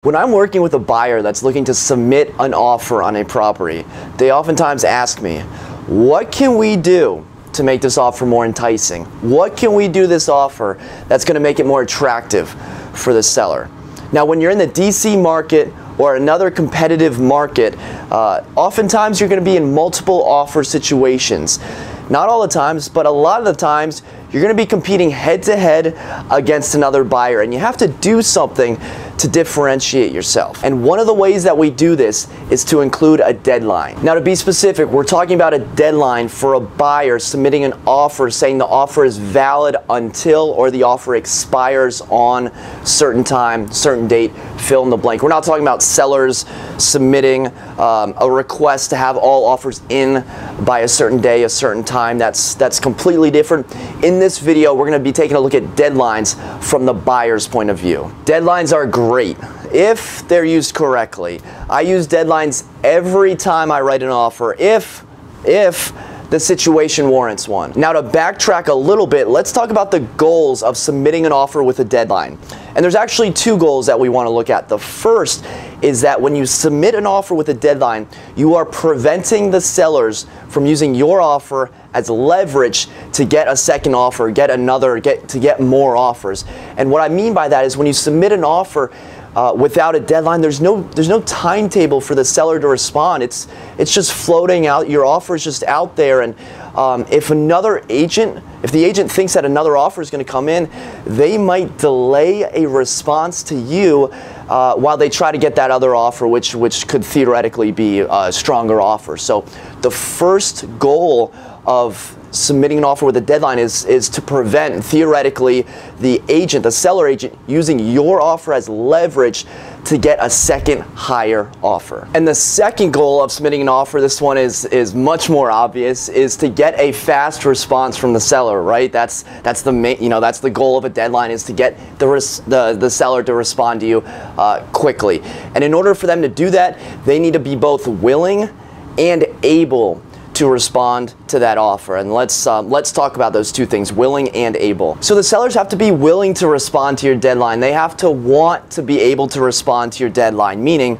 When I'm working with a buyer that's looking to submit an offer on a property, they oftentimes ask me, what can we do to make this offer more enticing? What can we do this offer that's going to make it more attractive for the seller? Now, when you're in the DC market or another competitive market, oftentimes you're going to be in multiple offer situations. Not all the times, but a lot of the times you're going to be competing head-to-head against another buyer, and you have to do something to differentiate yourself. And one of the ways that we do this is to include a deadline. Now, to be specific, we're talking about a deadline for a buyer submitting an offer saying the offer is valid until or the offer expires on certain time, certain date, fill in the blank. We're not talking about sellers submitting a request to have all offers in by a certain day, a certain time. That's completely different. In this video, we're going to be taking a look at deadlines from the buyer's point of view. Deadlines are great if they're used correctly. I use deadlines every time I write an offer if the situation warrants one. Now, to backtrack a little bit, let's talk about the goals of submitting an offer with a deadline. And there's actually two goals that we want to look at. The first is that when you submit an offer with a deadline, you are preventing the sellers from using your offer as leverage to get a second offer, to get more offers. And what I mean by that is when you submit an offer without a deadline, there's no timetable for the seller to respond. It's just floating out. Your offer is just out there, and if the agent thinks that another offer is going to come in, they might delay a response to you while they try to get that other offer, which could theoretically be a stronger offer. So the first goal of submitting an offer with a deadline is to prevent, theoretically, the seller agent, using your offer as leverage to get a second higher offer. And the second goal of submitting an offer, this one is much more obvious, is to get a fast response from the seller, right? That's the main, that's the goal of a deadline, is to get the seller to respond to you quickly. And in order for them to do that, they need to be both willing and able to respond to that offer. And let's talk about those two things, willing and able. So the sellers have to be willing to respond to your deadline. They have to want to be able to respond to your deadline, meaning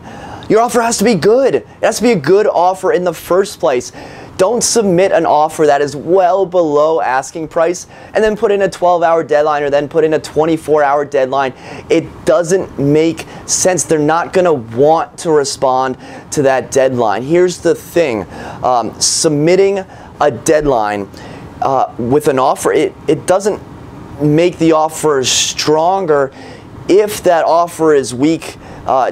your offer has to be good. It has to be a good offer in the first place. Don't submit an offer that is well below asking price and then put in a 12-hour deadline or then put in a 24-hour deadline. It doesn't make sense. They're not going to want to respond to that deadline. Here's the thing. Submitting a deadline with an offer, it doesn't make the offer stronger if that offer is weak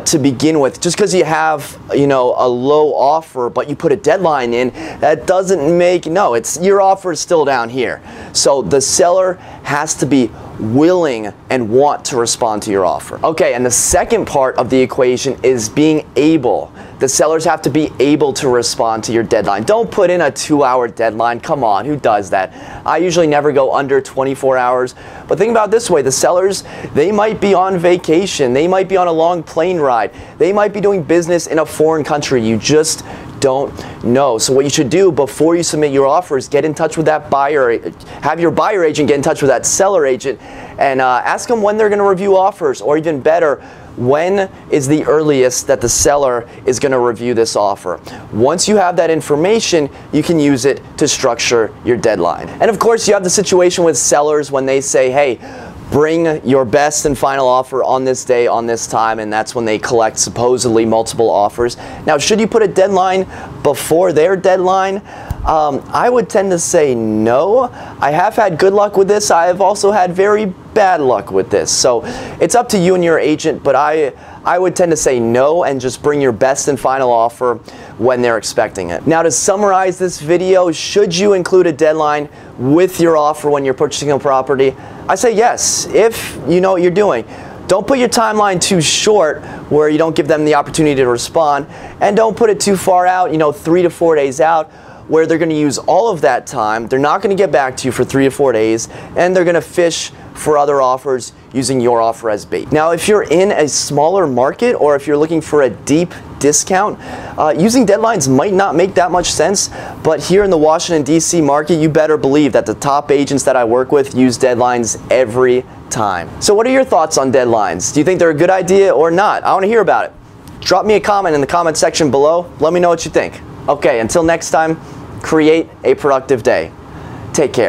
to begin with. Just because you have a low offer but you put a deadline in, that doesn't make, your offer is still down here. So the seller has to be willing and want to respond to your offer. Okay, and the second part of the equation is being able. The sellers have to be able to respond to your deadline. Don't put in a 2-hour deadline. Come on, who does that? I usually never go under 24 hours. But think about it this way, the sellers, they might be on vacation. They might be on a long plane ride. They might be doing business in a foreign country. You just don't know. So what you should do before you submit your offer is get in touch with that buyer, have your buyer agent get in touch with that seller agent, and ask them when they're going to review offers, or even better, when is the earliest that the seller is going to review this offer. Once you have that information, you can use it to structure your deadline. And of course, you have the situation with sellers when they say, hey, bring your best and final offer on this day, on this time, and that's when they collect supposedly multiple offers. Now, should you put a deadline before their deadline? I would tend to say no. I have had good luck with this. I have also had very bad luck with this. So it's up to you and your agent, but I would tend to say no and just bring your best and final offer when they're expecting it. Now, to summarize this video, should you include a deadline with your offer when you're purchasing a property? I say yes, if you know what you're doing. Don't put your timeline too short where you don't give them the opportunity to respond, and don't put it too far out, 3 to 4 days out, where they're going to use all of that time, they're not going to get back to you for 3 to 4 days, and they're going to fish for other offers using your offer as bait. Now, if you're in a smaller market or if you're looking for a deep discount, using deadlines might not make that much sense, but here in the Washington, D.C. market, you better believe that the top agents that I work with use deadlines every time. So what are your thoughts on deadlines? Do you think they're a good idea or not? I want to hear about it. Drop me a comment in the comment section below. Let me know what you think. Okay, until next time, create a productive day. Take care.